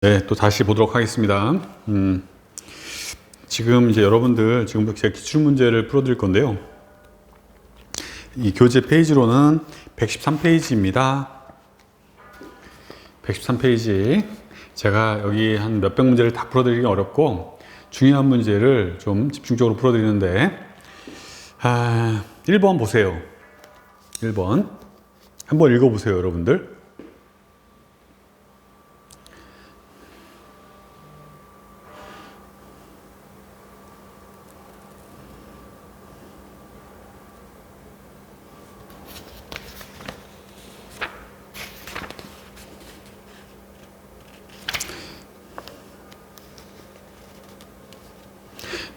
네, 또 다시 보도록 하겠습니다. 지금 이제 여러분들 지금부터 제가 기출문제를 풀어드릴 건데요. 이 교재 페이지로는 113페이지입니다. 113페이지. 제가 여기 한 몇백 문제를 다 풀어드리기 어렵고 중요한 문제를 좀 집중적으로 풀어드리는데 1번 보세요. 1번. 한번 읽어보세요, 여러분들.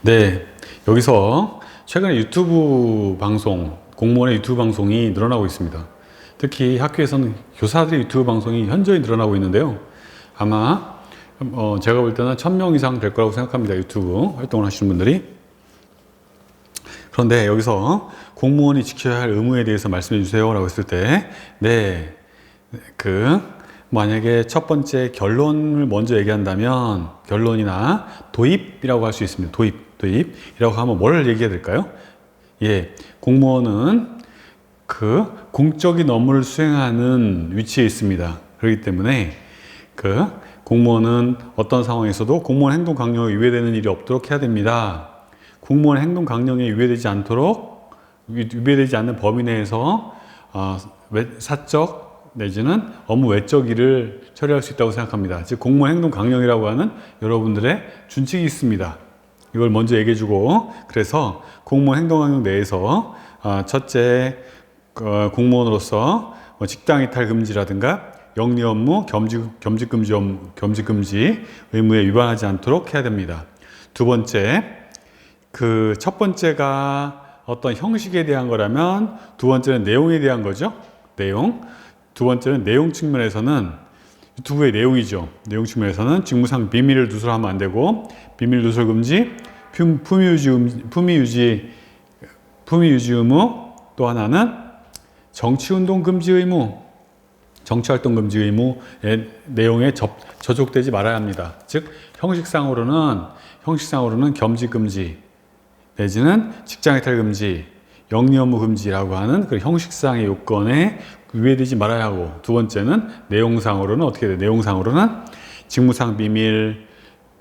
네, 여기서 최근에 유튜브 방송, 공무원의 유튜브 방송이 늘어나고 있습니다. 특히 학교에서는 교사들의 유튜브 방송이 현저히 늘어나고 있는데요. 아마 제가 볼 때는 1000명 이상 될 거라고 생각합니다. 유튜브 활동을 하시는 분들이. 그런데 여기서 공무원이 지켜야 할 의무에 대해서 말씀해 주세요 라고 했을 때, 네, 만약에 첫 번째 결론을 먼저 얘기한다면 결론이나 도입이라고 할 수 있습니다. 도입이라고 하면 뭘 얘기해야 될까요? 예, 공무원은 공적인 업무를 수행하는 위치에 있습니다. 그렇기 때문에 공무원은 어떤 상황에서도 공무원 행동 강령에 위배되는 일이 없도록 해야 됩니다. 공무원 행동 강령에 위배되지 않는 범위 내에서 사적 내지는 업무 외적 일을 처리할 수 있다고 생각합니다. 즉 공무원 행동 강령이라고 하는 여러분들의 준칙이 있습니다. 이걸 먼저 얘기해주고, 그래서 공무원 행동 강령 내에서 첫째, 공무원으로서 직당 이탈 금지라든가 영리 업무, 겸직 금지 의무에 위반하지 않도록 해야 됩니다. 두 번째, 첫 번째가 어떤 형식에 대한 거라면 두 번째는 내용에 대한 거죠. 두 번째는 내용 측면에서는 유튜브의 내용이죠. 내용 측면에서는 직무상 비밀을 누설하면 안 되고, 비밀 누설 금지, 품위 유지 의무, 또 하나는 정치운동 금지 의무, 정치활동 금지 의무의 내용에 저촉되지 말아야 합니다. 즉 형식상으로는 겸직 금지 내지는 직장 이탈 금지, 영리 업무 금지라고 하는 형식상의 요건에 위배되지 말아야 하고, 두 번째는 내용상으로는 어떻게 돼요? 내용상으로는 직무상 비밀,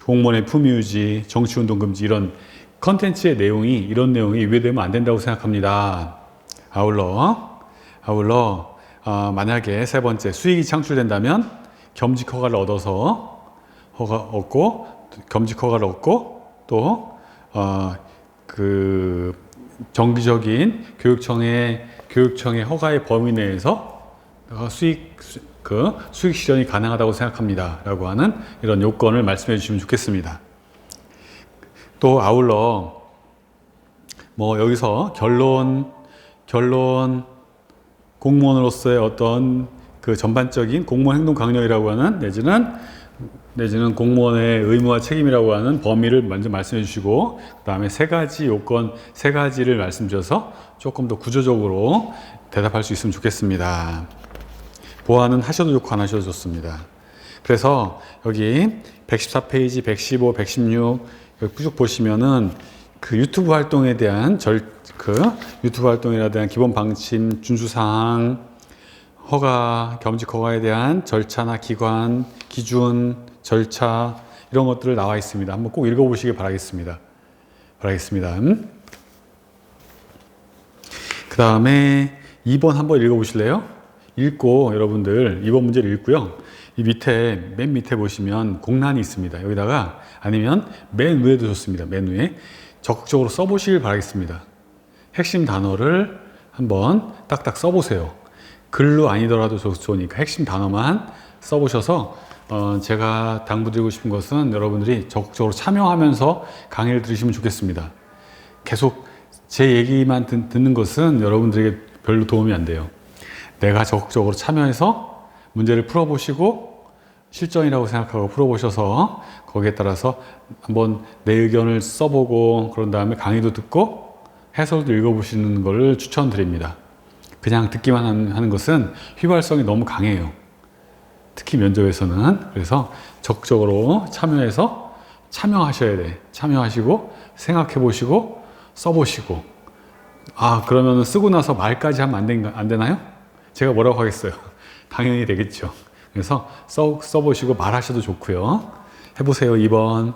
공무원의 품위 유지, 정치운동 금지 이런 컨텐츠의 이런 내용이 위배되면 안 된다고 생각합니다. 아울러 만약에 세 번째 수익이 창출된다면 겸직 허가를 얻고 또 정기적인 교육청의 허가의 범위 내에서 수익 실현이 가능하다고 생각합니다. 라고 하는 이런 요건을 말씀해 주시면 좋겠습니다. 또 아울러, 여기서 결론, 공무원으로서의 어떤 전반적인 공무원 행동 강령이라고 하는 내지는 공무원의 의무와 책임이라고 하는 범위를 먼저 말씀해 주시고, 그 다음에 세 가지를 말씀 주셔서 조금 더 구조적으로 대답할 수 있으면 좋겠습니다. 보완은 하셔도 좋고 안 하셔도 좋습니다. 그래서 여기 114페이지, 115, 116 여기 쭉 보시면은 유튜브 활동에 대한 유튜브 활동에 대한 기본 방침, 준수사항, 겸직 허가에 대한 절차나 기관, 기준, 절차 이런 것들을 나와 있습니다. 한번 꼭 읽어보시길 바라겠습니다. 그 다음에 2번 한번 읽어보실래요? 여러분들 2번 문제를 읽고요. 맨 밑에 보시면 공란이 있습니다. 여기다가 아니면 맨 위에도 좋습니다. 맨 위에 적극적으로 써보시길 바라겠습니다. 핵심 단어를 한번 딱딱 써보세요. 글로 아니더라도 좋으니까 핵심 단어만 써보셔서 제가 당부드리고 싶은 것은 여러분들이 적극적으로 참여하면서 강의를 들으시면 좋겠습니다. 계속 제 얘기만 듣는 것은 여러분들에게 별로 도움이 안 돼요. 내가 적극적으로 참여해서 문제를 풀어보시고 실전이라고 생각하고 풀어보셔서 거기에 따라서 한번 내 의견을 써보고 그런 다음에 강의도 듣고 해설도 읽어보시는 것을 추천드립니다. 그냥 듣기만 하는 것은 휘발성이 너무 강해요. 특히 면접에서는. 그래서 적극적으로 참여하셔야 돼. 참여하시고 생각해 보시고 써보시고. 그러면 쓰고 나서 말까지 하면 안 되나요? 제가 뭐라고 하겠어요? 당연히 되겠죠. 그래서 써보시고 말하셔도 좋고요. 해보세요. 2번.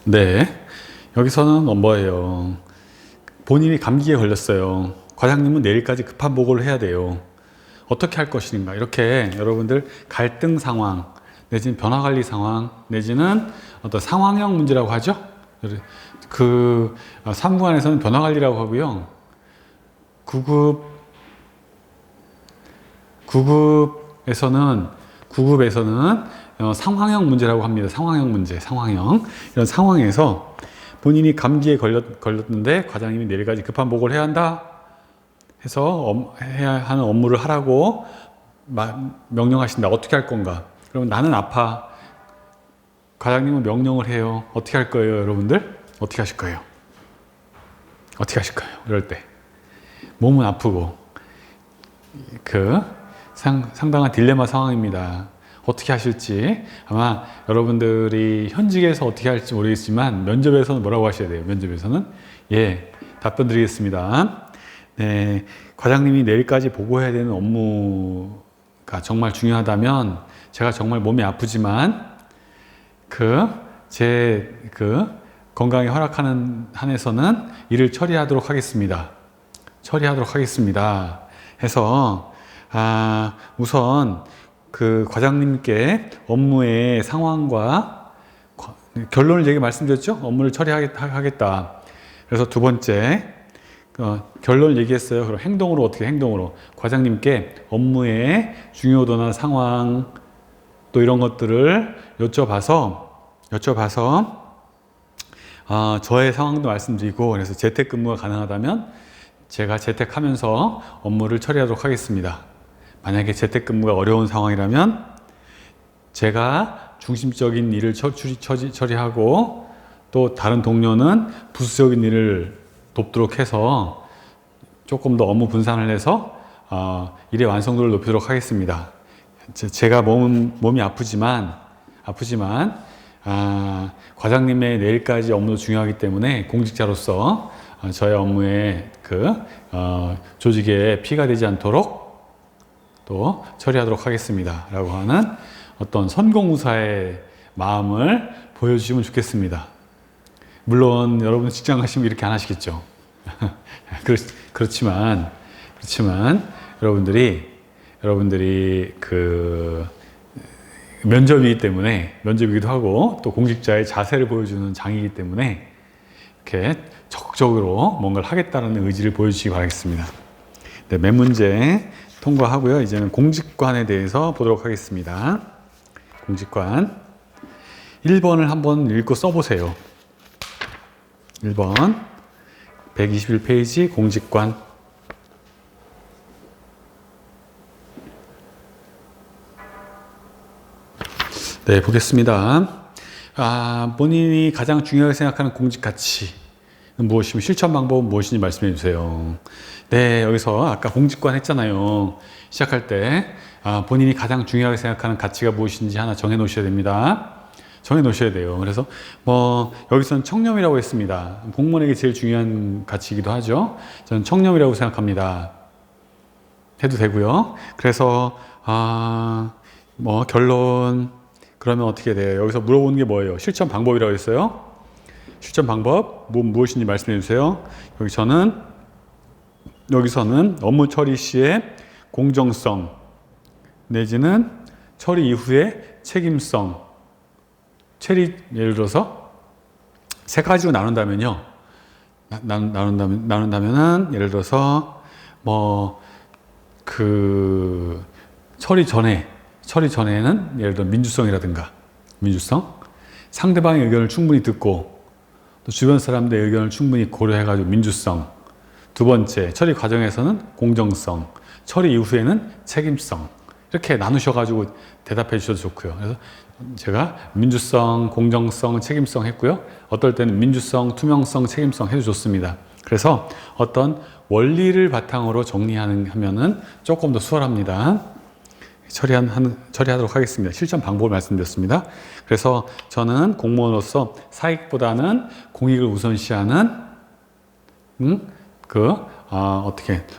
네. 여기서는 뭐예요? 본인이 감기에 걸렸어요. 과장님은 내일까지 급한 보고를 해야 돼요. 어떻게 할 것인가? 이렇게 여러분들 갈등 상황, 내지는 변화 관리 상황, 내지는 어떤 상황형 문제라고 하죠. 그 3구간에서는 변화 관리라고 하고요. 9급에서는 상황형 문제라고 합니다. 상황형 문제, 상황형. 이런 상황에서 본인이 감기에 걸렸는데 과장님이 내일까지 급한 보고를 해야 한다 해서 해야 하는 업무를 하라고 명령하신다. 어떻게 할 건가? 그러면 나는 아파. 과장님은 명령을 해요. 어떻게 할 거예요, 여러분들? 어떻게 하실 거예요? 어떻게 하실 거예요? 이럴 때. 몸은 아프고 상당한 딜레마 상황입니다. 어떻게 하실지 아마 여러분들이 현직에서 어떻게 할지 모르겠지만 면접에서는 뭐라고 하셔야 돼요? 면접에서는 답변 드리겠습니다. 네, 과장님이 내일까지 보고해야 되는 업무가 정말 중요하다면 제가 정말 몸이 아프지만 제 건강에 허락하는 한에서는 일을 처리하도록 하겠습니다. 해서 우선 과장님께 업무의 상황과 결론을 얘기 말씀드렸죠? 업무를 처리하겠다. 그래서 두 번째 결론을 얘기했어요. 그럼 행동으로 과장님께 업무의 중요도나 상황 또 이런 것들을 여쭤봐서 저의 상황도 말씀드리고, 그래서 재택근무가 가능하다면 제가 재택하면서 업무를 처리하도록 하겠습니다. 만약에 재택근무가 어려운 상황이라면 제가 중심적인 일을 처리하고 또 다른 동료는 부수적인 일을 돕도록 해서 조금 더 업무 분산을 해서 일의 완성도를 높이도록 하겠습니다. 제가 몸이 아프지만 과장님의 내일까지 업무도 중요하기 때문에 공직자로서 저의 업무에 조직에 피가 되지 않도록 또 처리하도록 하겠습니다. 라고 하는 어떤 선공무사의 마음을 보여주시면 좋겠습니다. 물론 여러분 직장 가시면 이렇게 안 하시겠죠. 그렇지만 여러분들이 면접이기도 하고 또 공직자의 자세를 보여주는 장이기 때문에 이렇게 적극적으로 뭔가를 하겠다는 의지를 보여주시기 바라겠습니다. 네, 몇 문제 통과하고요. 이제는 공직관에 대해서 보도록 하겠습니다. 공직관 1번을 한번 읽고 써보세요. 1번 121페이지 공직관. 네, 보겠습니다. 본인이 가장 중요하게 생각하는 공직 가치는 무엇이며 실천 방법은 무엇인지 말씀해 주세요. 네, 여기서 아까 공직관 했잖아요. 시작할 때 본인이 가장 중요하게 생각하는 가치가 무엇인지 하나 정해 놓으셔야 됩니다. 정해 놓으셔야 돼요. 그래서 여기서는 청렴이라고 했습니다. 공무원에게 제일 중요한 가치이기도 하죠. 저는 청렴이라고 생각합니다. 해도 되고요. 그래서 결론 그러면 어떻게 돼요? 여기서 물어보는 게 뭐예요? 실천 방법이라고 했어요. 실천 방법 무엇인지 말씀해 주세요. 여기서는 업무 처리 시의 공정성 내지는 처리 이후의 책임성. 예를 들어서 세 가지로 나눈다면요. 나눈다면은 예를 들어서 처리 전에는 예를 들어 민주성이라든가 상대방의 의견을 충분히 듣고 또 주변 사람들의 의견을 충분히 고려해가지고 민주성. 두 번째, 처리 과정에서는 공정성, 처리 이후에는 책임성. 이렇게 나누셔가지고 대답해 주셔도 좋고요. 그래서 제가 민주성, 공정성, 책임성 했고요. 어떨 때는 민주성, 투명성, 책임성 해도 좋습니다. 그래서 어떤 원리를 바탕으로 정리하면은 조금 더 수월합니다. 처리하도록 하겠습니다. 실전 방법을 말씀드렸습니다. 그래서 저는 공무원으로서 사익보다는 공익을 우선시하는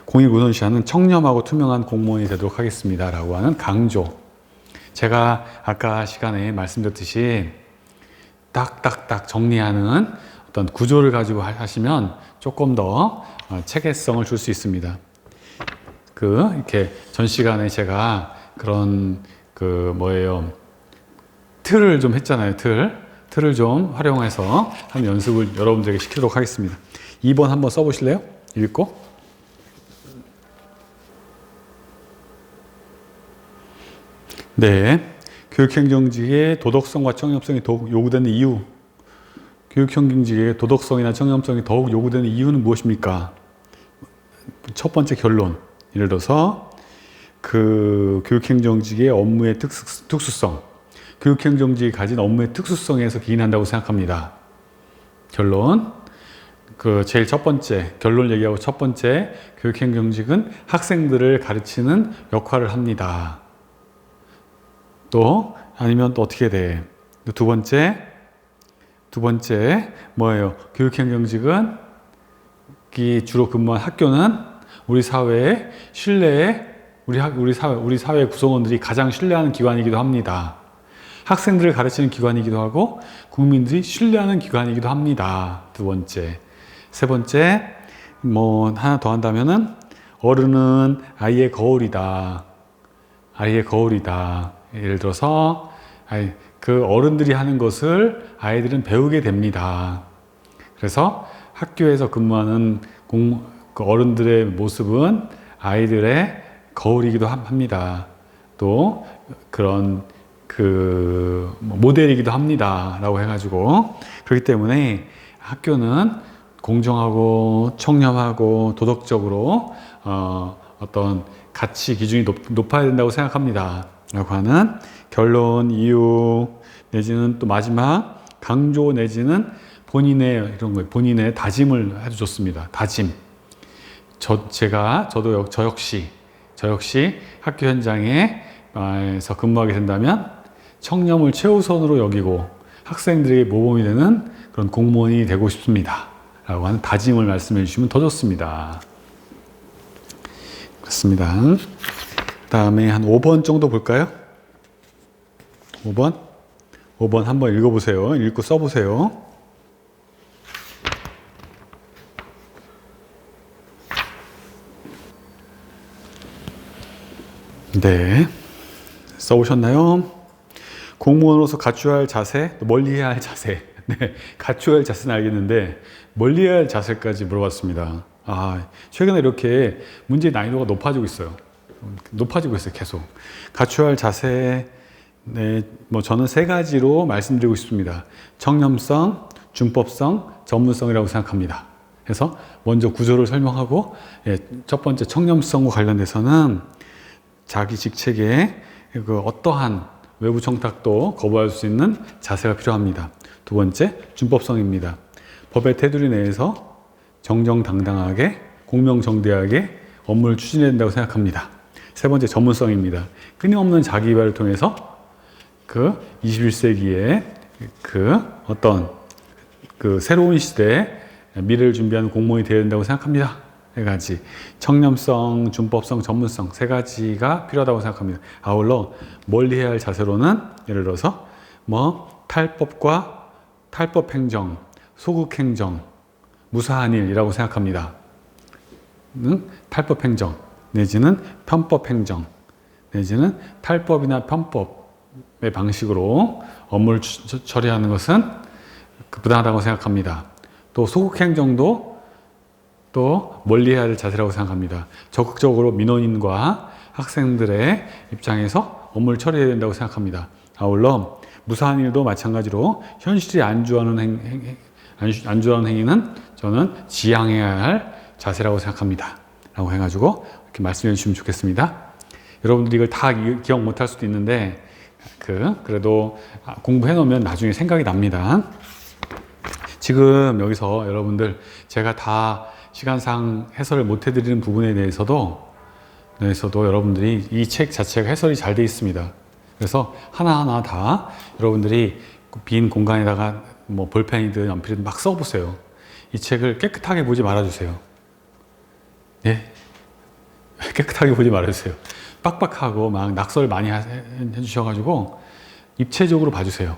공익을 우선시하는 청렴하고 투명한 공무원이 되도록 하겠습니다. 라고 하는 강조. 제가 아까 시간에 말씀드렸듯이 딱딱딱 정리하는 어떤 구조를 가지고 하시면 조금 더 체계성을 줄 수 있습니다. 이렇게 전 시간에 제가 그런 틀을 좀 했잖아요. 틀을 좀 활용해서 한 연습을 여러분들에게 시키도록 하겠습니다. 2번 한번 써보실래요? 읽고. 네. 교육행정직의 도덕성과 청렴성이 더욱 요구되는 이유. 교육행정직의 도덕성이나 청렴성이 더욱 요구되는 이유는 무엇입니까? 첫 번째 결론. 예를 들어서 교육행정직의 업무의 특수성. 교육행정직이 가진 업무의 특수성에서 기인한다고 생각합니다. 결론. 제일 첫 번째, 결론을 얘기하고 첫 번째, 교육행정직은 학생들을 가르치는 역할을 합니다. 아니면 또 어떻게 돼? 두 번째 뭐예요? 교육행정직은 주로 근무한 학교는 우리 사회의 우리 사회 구성원들이 가장 신뢰하는 기관이기도 합니다. 학생들을 가르치는 기관이기도 하고 국민들이 신뢰하는 기관이기도 합니다. 두 번째. 세 번째, 하나 더 한다면은 어른은 아이의 거울이다. 예를 들어서 어른들이 하는 것을 아이들은 배우게 됩니다. 그래서 학교에서 근무하는 어른들의 모습은 아이들의 거울이기도 합니다. 또 그런 모델이기도 합니다라고 해가지고, 그렇기 때문에 학교는 공정하고 청렴하고 도덕적으로 어떤 가치 기준이 높아야 된다고 생각합니다. 라고 하는 결론, 이유, 내지는 또 마지막 강조 내지는 본인의 다짐을 해주셨습니다. 다짐. 저 역시 학교 현장에서 근무하게 된다면 청렴을 최우선으로 여기고 학생들에게 모범이 되는 그런 공무원이 되고 싶습니다. 라고 하는 다짐을 말씀해 주시면 더 좋습니다. 그렇습니다. 그 다음에 한 5번 정도 볼까요? 5번 한번 읽어보세요. 읽고 써보세요. 네. 써보셨나요? 공무원으로서 갖춰야 할 자세, 멀리해야 할 자세. 네. 갖춰야 할 자세는 알겠는데, 멀리해야 할 자세까지 물어봤습니다. 최근에 이렇게 문제의 난이도가 높아지고 있어요. 계속. 갖춰야 할 자세, 네, 저는 3가지로 말씀드리고 싶습니다. 청렴성, 준법성, 전문성이라고 생각합니다. 그래서 먼저 구조를 설명하고, 첫 번째 청렴성과 관련돼서는 자기 직책에 어떠한 외부 청탁도 거부할 수 있는 자세가 필요합니다. 두 번째, 준법성입니다. 법의 테두리 내에서 정정당당하게, 공명정대하게 업무를 추진해야 된다고 생각합니다. 세 번째, 전문성입니다. 끊임없는 자기개발을 통해서 21세기에 새로운 시대에 미래를 준비하는 공무원이 되어야 된다고 생각합니다. 3가지. 청렴성, 준법성, 전문성 3가지가 필요하다고 생각합니다. 아울러 멀리해야 할 자세로는 예를 들어서 탈법행정, 소극행정, 무사한 일이라고 생각합니다. 탈법행정 내지는 편법행정 내지는 탈법이나 편법의 방식으로 업무를 처리하는 것은 부당하다고 생각합니다. 또 소극행정도 또 멀리해야 할 자세라고 생각합니다. 적극적으로 민원인과 학생들의 입장에서 업무를 처리해야 된다고 생각합니다. 아울러 무사한 일도 마찬가지로 현실이 안주하는 행위는 저는 지양해야 할 자세라고 생각합니다. 라고 해가지고 이렇게 말씀해 주시면 좋겠습니다. 여러분들이 이걸 다 기억 못할 수도 있는데 그래도 공부해 놓으면 나중에 생각이 납니다. 지금 여기서 여러분들 제가 다 시간상 해설을 못 해드리는 부분에 대해서도 여러분들이 이 책 자체가 해설이 잘 되어 있습니다. 그래서 하나하나 다 여러분들이 빈 공간에다가 뭐 볼펜이든 연필이든 막 써보세요. 이 책을 깨끗하게 보지 말아주세요. 예? 깨끗하게 보지 말아주세요. 빡빡하고 막 낙서를 많이 해주셔가지고 입체적으로 봐주세요.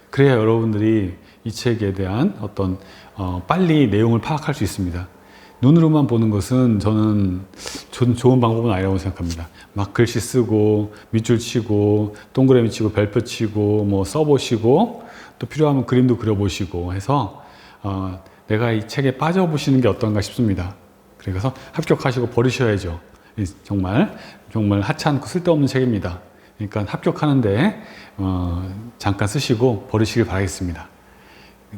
그래야 여러분들이 이 책에 대한 어떤 빨리 내용을 파악할 수 있습니다. 눈으로만 보는 것은 저는 좋은 방법은 아니라고 생각합니다. 막 글씨 쓰고 밑줄 치고 동그라미 치고 별표 치고 뭐 써보시고 또 필요하면 그림도 그려보시고 해서 내가 이 책에 빠져보시는 게 어떤가 싶습니다. 그래서 합격하시고 버리셔야죠. 정말 하찮고 쓸데없는 책입니다. 그러니까 합격하는데 잠깐 쓰시고 버리시길 바라겠습니다.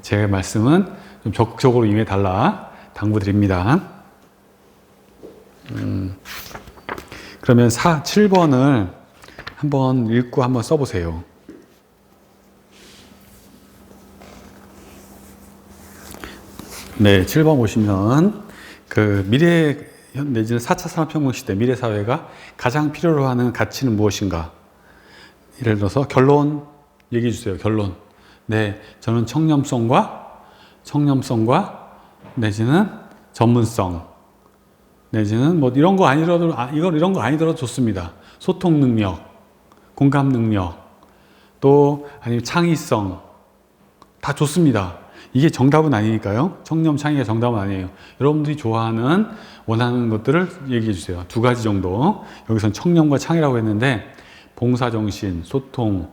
제 말씀은 좀 적극적으로 임해달라 당부드립니다. 그러면 7번을 한번 읽고 한번 써보세요. 네, 7번 보시면 그 미래 내지는 4차 산업혁명 시대 미래 사회가 가장 필요로 하는 가치는 무엇인가? 예를 들어서 결론 얘기해 주세요. 결론. 네, 저는 청렴성과 내지는 전문성 내지는 뭐 이런 거 아니더라도 이런 거 아니더라도 좋습니다. 소통 능력, 공감 능력, 또 아니면 창의성 다 좋습니다. 이게 정답은 아니니까요. 청렴, 창의가 정답은 아니에요. 여러분들이 좋아하는 원하는 것들을 얘기해 주세요. 2가지 정도. 여기서는 청렴과 창의라고 했는데 봉사정신, 소통,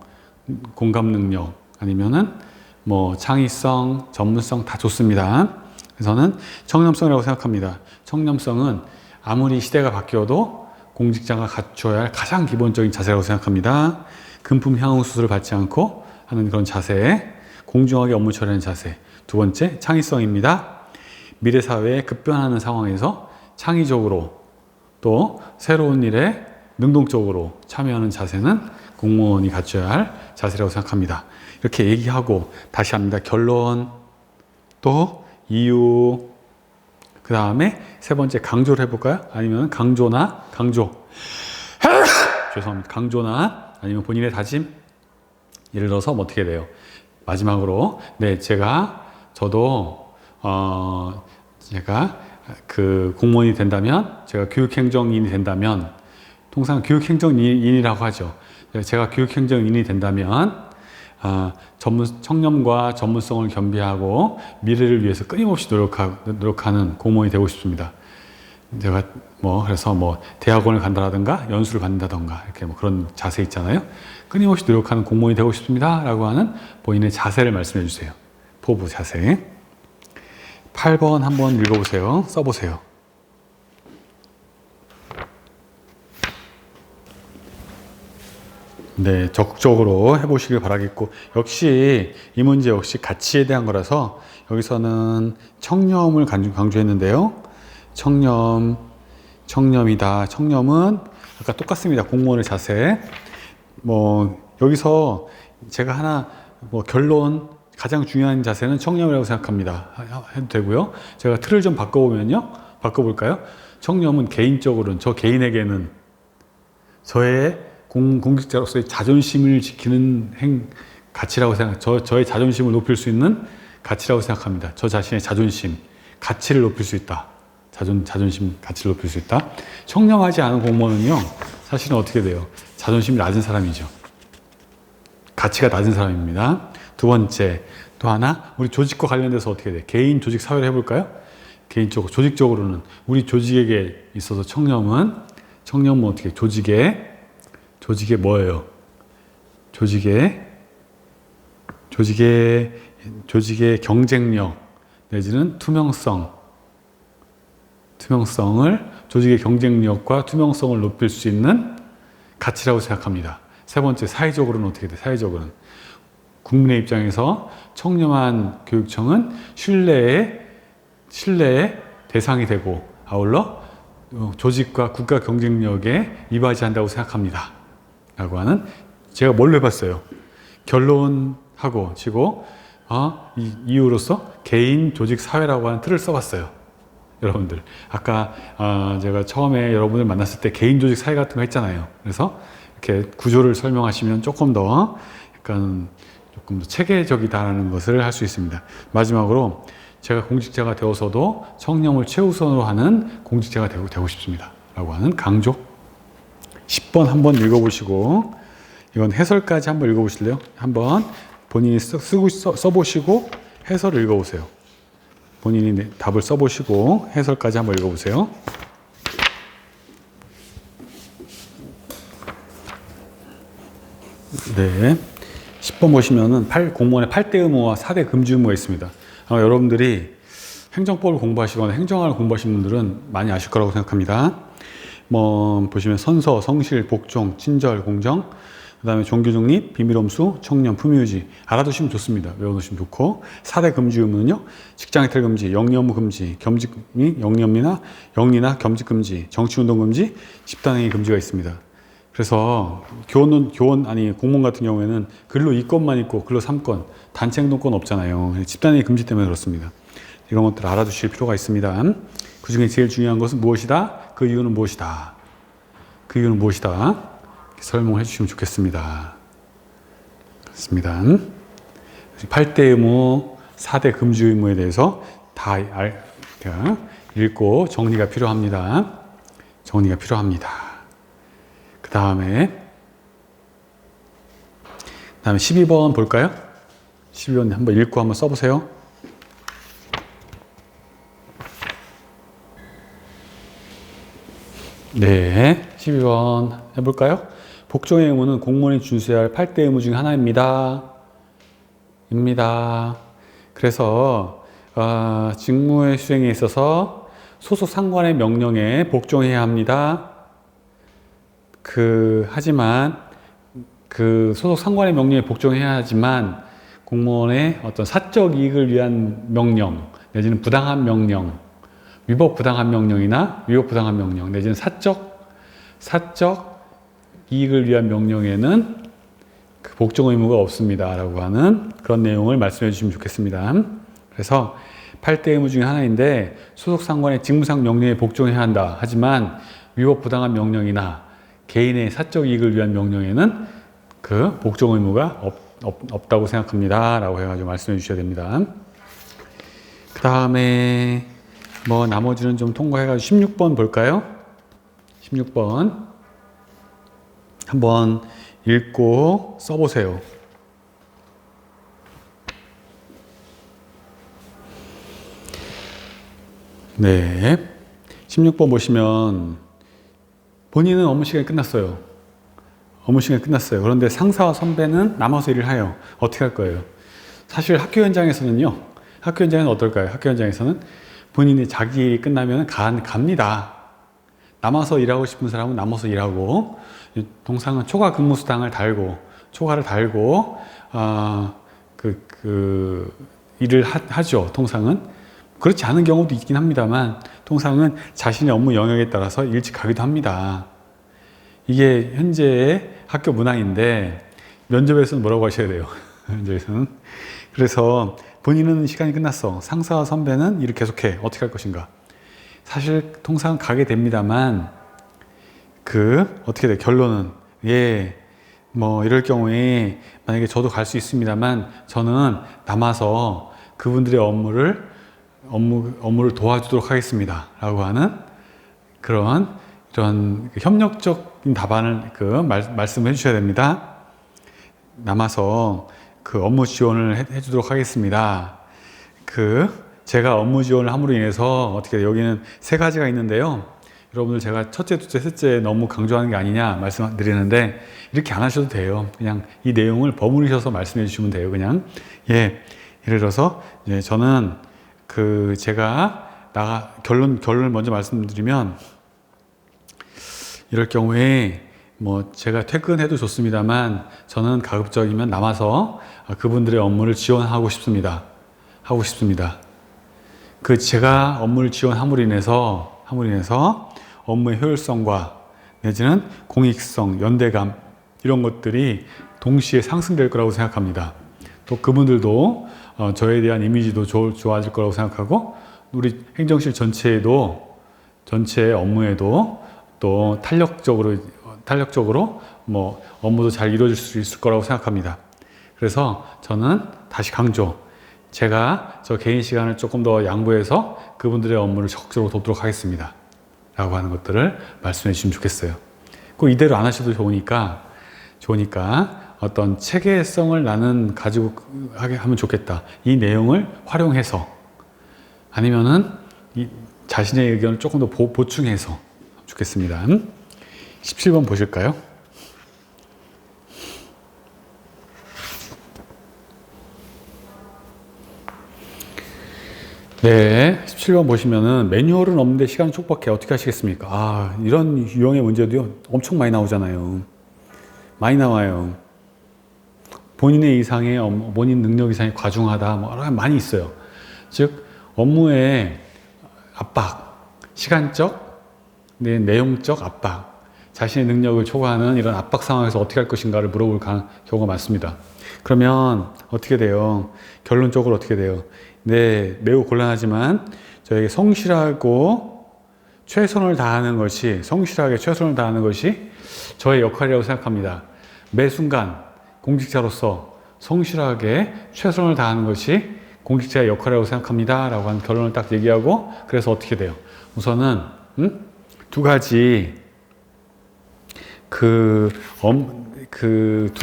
공감 능력 아니면은 뭐 창의성, 전문성 다 좋습니다. 그래서는 청렴성이라고 생각합니다. 청렴성은 아무리 시대가 바뀌어도 공직자가 갖춰야 할 가장 기본적인 자세라고 생각합니다. 금품 향후 수수를 받지 않고 하는 그런 자세, 공정하게 업무 처리하는 자세. 2번째, 창의성입니다. 미래 사회에 급변하는 상황에서 창의적으로 또 새로운 일에 능동적으로 참여하는 자세는 공무원이 갖춰야 할 자세라고 생각합니다. 이렇게 얘기하고 다시 합니다. 결론, 또 이유, 그 다음에 3번째 강조를 해볼까요? 아니면 강조 죄송합니다. 강조나 아니면 본인의 다짐. 예를 들어서 뭐 어떻게 돼요? 마지막으로 네, 저도 제가 그 공무원이 된다면, 제가 교육행정인이 된다면, 통상 교육행정인이라고 하죠. 제가 교육행정인이 된다면 청렴과 전문성을 겸비하고 미래를 위해서 끊임없이 노력하는 공무원이 되고 싶습니다. 제가 그래서 대학원을 간다라든가 연수를 받는다던가 이렇게 그런 자세 있잖아요. 끊임없이 노력하는 공무원이 되고 싶습니다 라고 하는 본인의 자세를 말씀해 주세요. 포부 자세. 8번 한번 읽어보세요. 써보세요. 네, 적극적으로 해보시길 바라겠고, 역시 이 문제 역시 가치에 대한 거라서 여기서는 청렴을 강조했는데요. 청렴이다. 청렴은 아까 똑같습니다. 공무원의 자세. 여기서 제가 하나 결론, 가장 중요한 자세는 청렴이라고 생각합니다. 해도 되고요. 제가 틀을 좀 바꿔볼까요? 청렴은 개인적으로는, 저 개인에게는 저의 공직자로서의 자존심을 지키는 가치라고 저의 자존심을 높일 수 있는 가치라고 생각합니다. 저 자신의 자존심, 가치를 높일 수 있다. 자존심, 가치를 높일 수 있다. 청렴하지 않은 공무원은요, 사실은 어떻게 돼요? 자존심이 낮은 사람이죠. 가치가 낮은 사람입니다. 2번째, 또 하나, 우리 조직과 관련돼서 어떻게 돼? 개인, 조직, 사회를 해볼까요? 조직적으로는 우리 조직에게 있어서 청렴은 어떻게, 조직의 뭐예요? 조직의 경쟁력 내지는 조직의 경쟁력과 투명성을 높일 수 있는 가치라고 생각합니다. 3번째, 사회적으로는 어떻게 돼? 사회적으로는 국민의 입장에서 청렴한 교육청은 신뢰의 대상이 되고, 아울러 조직과 국가 경쟁력에 이바지한다고 생각합니다 라고 하는, 제가 뭘로 해봤어요? 결론하고 치고 이유로서 개인, 조직, 사회라고 하는 틀을 써봤어요. 여러분들. 아까 제가 처음에 여러분을 만났을 때 개인 조직 사회 같은 거 했잖아요. 그래서 이렇게 구조를 설명하시면 조금 더 체계적이다라는 것을 할 수 있습니다. 마지막으로 제가 공직자가 되어서도 청렴을 최우선으로 하는 공직자가 되고 싶습니다. 라고 하는 강조. 10번 한번 읽어보시고, 이건 해설까지 한번 읽어보실래요? 한번 본인이 써보시고 해설을 읽어보세요. 본인이 답을 써보시고 해설까지 한번 읽어보세요. 네. 10번 보시면은 공무원의 8대 의무와 4대 금지 의무가 있습니다. 여러분들이 행정법을 공부하시거나 행정학을 공부하신 분들은 많이 아실 거라고 생각합니다. 보시면 선서, 성실, 복종, 친절, 공정, 그 다음에 종교 중립, 비밀엄수, 청렴, 품위유지 알아두시면 좋습니다. 외워두시면 좋고, 4대 금지 의무는요, 직장이탈 금지, 영리 업무 금지, 겸직 및 영리나 겸직 금지, 정치운동 금지, 집단행위 금지가 있습니다. 그래서 공무원 같은 경우에는 근로 2건만 있고 근로 3건, 단체 행동권 없잖아요. 집단행위 금지 때문에 그렇습니다. 이런 것들 알아두실 필요가 있습니다. 그 중에 제일 중요한 것은 무엇이다? 그 이유는 무엇이다? 그 이유는 무엇이다? 설명을 해주시면 좋겠습니다. 그렇습니다. 8대 의무, 4대 금지 의무에 대해서 다 읽고 정리가 필요합니다. 정리가 필요합니다. 그 다음에 12번 볼까요? 12번 한번 읽고 한번 써보세요. 네, 12번 해볼까요? 복종의 의무는 공무원이 준수해야 할 8대 의무 중 하나입니다. 그래서 직무의 수행에 있어서 소속 상관의 명령에 복종해야 합니다. 하지만 그 소속 상관의 명령에 복종해야 하지만 공무원의 어떤 사적 이익을 위한 명령 내지는 부당한 명령, 위법 부당한 명령이나 위법 부당한 명령 내지는 사적 이익을 위한 명령에는 그 복종 의무가 없습니다. 라고 하는 그런 내용을 말씀해 주시면 좋겠습니다. 그래서 8대 의무 중에 하나인데 소속 상관의 직무상 명령에 복종해야 한다. 하지만 위법 부당한 명령이나 개인의 사적 이익을 위한 명령에는 그 복종 의무가 없다고 생각합니다. 라고 해가지고 말씀해 주셔야 됩니다. 그 다음에 나머지는 좀 통과해가지고 16번 볼까요? 16번 한번 읽고 써보세요. 네, 16번 보시면 본인은 업무 시간이 끝났어요. 그런데 상사와 선배는 남아서 일을 해요. 어떻게 할 거예요? 사실 학교 현장에서는 어떨까요? 학교 현장에서는 본인이 자기 일이 끝나면 갑니다. 남아서 일하고 싶은 사람은 남아서 일하고, 통상은 초과 근무수당을 초과를 달고, 일을 하죠. 통상은. 그렇지 않은 경우도 있긴 합니다만, 통상은 자신의 업무 영역에 따라서 일찍 가기도 합니다. 이게 현재의 학교 문화인데, 면접에서는 뭐라고 하셔야 돼요? 면접에서는. 그래서 본인은 시간이 끝났어. 상사와 선배는 일을 계속해. 어떻게 할 것인가? 사실 통상 가게 됩니다만 어떻게 돼? 결론은 이럴 경우에 만약에 저도 갈 수 있습니다만 저는 남아서 그분들의 업무를 도와주도록 하겠습니다. 라고 하는 이런 협력적인 답안을 말씀을 해주셔야 됩니다. 남아서 그 업무 지원을 해주도록 하겠습니다. 제가 업무 지원을 함으로 인해서 어떻게 여기는 3가지가 있는데요. 여러분들 제가 첫째, 둘째, 셋째 너무 강조하는 게 아니냐 말씀드리는데 이렇게 안 하셔도 돼요. 그냥 이 내용을 버무리셔서 말씀해 주시면 돼요. 그냥 예를 들어서 저는 제가 결론을 먼저 말씀드리면 이럴 경우에 제가 퇴근해도 좋습니다만 저는 가급적이면 남아서 그분들의 업무를 지원하고 싶습니다. 제가 업무를 지원함으로 인해서 업무의 효율성과 내지는 공익성, 연대감 이런 것들이 동시에 상승될 거라고 생각합니다. 또 그분들도 저에 대한 이미지도 좋아질 거라고 생각하고 우리 행정실 전체 업무에도 또 탄력적으로 뭐 업무도 잘 이루어질 수 있을 거라고 생각합니다. 그래서 저는 다시 강조, 제가 저 개인 시간을 조금 더 양보해서 그분들의 업무를 적극적으로 돕도록 하겠습니다 라고 하는 것들을 말씀해 주시면 좋겠어요. 꼭 이대로 안 하셔도 좋으니까 어떤 체계성을 나는 가지고 하게 하면 좋겠다. 이 내용을 활용해서 아니면은 자신의 의견을 조금 더 보충해서 좋겠습니다. 17번 보실까요? 네, 17번 보시면은 매뉴얼은 없는데 시간 촉박해 어떻게 하시겠습니까? 아, 이런 유형의 문제도요 엄청 많이 나오잖아요. 많이 나와요. 본인의 이상의 본인 능력 이상이 과중하다 뭐 많이 있어요. 즉 업무의 압박, 시간적, 내용적 압박, 자신의 능력을 초과하는 이런 압박 상황에서 어떻게 할 것인가를 물어볼 경우가 많습니다. 그러면 어떻게 돼요? 결론적으로 어떻게 돼요? 네, 매우 곤란하지만 저에게 성실하게 최선을 다하는 것이 저의 역할이라고 생각합니다. 매 순간 공직자로서 성실하게 최선을 다하는 것이 공직자의 역할이라고 생각합니다 라고 하는 결론을 딱 얘기하고, 그래서 어떻게 돼요? 우선은 두 가지 두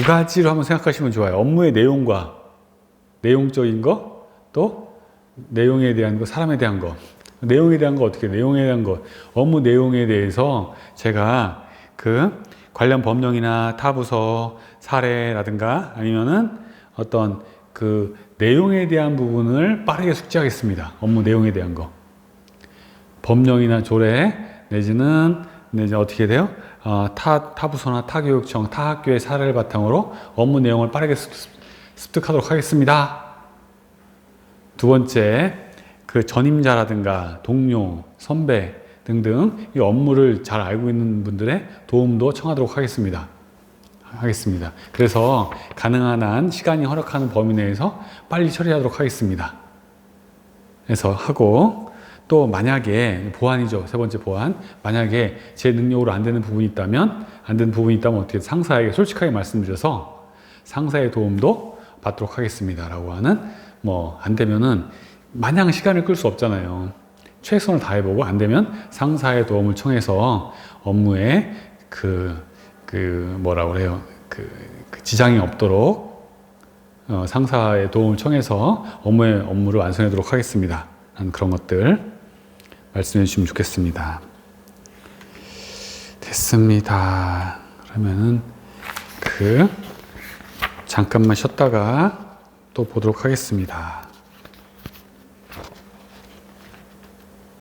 가지로 한번 생각하시면 좋아요. 업무의 내용적인 거, 또 내용에 대한 거, 사람에 대한 거. 내용에 대한 거 어떻게, 내용에 대한 거, 업무 내용에 대해서 제가 그 관련 법령이나 타부서 사례라든가 아니면은 어떤 그 내용에 대한 부분을 빠르게 숙지하겠습니다. 업무 내용에 대한 거. 법령이나 조례 내지는 어떻게 돼요? 타부서나 타교육청, 타학교의 사례를 바탕으로 업무 내용을 빠르게 습득하도록 하겠습니다. 두 번째, 그 전임자라든가 동료, 선배 등등 이 업무를 잘 알고 있는 분들의 도움도 청하도록 하겠습니다. 그래서 가능한 한 시간이 허락하는 범위 내에서 빨리 처리하도록 하겠습니다. 그래서 하고, 또 만약에 보완이죠. 세 번째 보완. 만약에 제 능력으로 안 되는 부분이 있다면 어떻게 상사에게 솔직하게 말씀드려서 상사의 도움도 받도록 하겠습니다 라고 하는, 뭐 안 되면은 마냥 시간을 끌 수 없잖아요. 최선을 다해보고 안 되면 상사의 도움을 청해서 업무에 뭐라고 그래요? 그 지장이 없도록 상사의 도움을 청해서 업무를 완성하도록 하겠습니다. 그런 것들 말씀해 주시면 좋겠습니다. 됐습니다. 그러면은 잠깐만 쉬었다가 또 보도록 하겠습니다.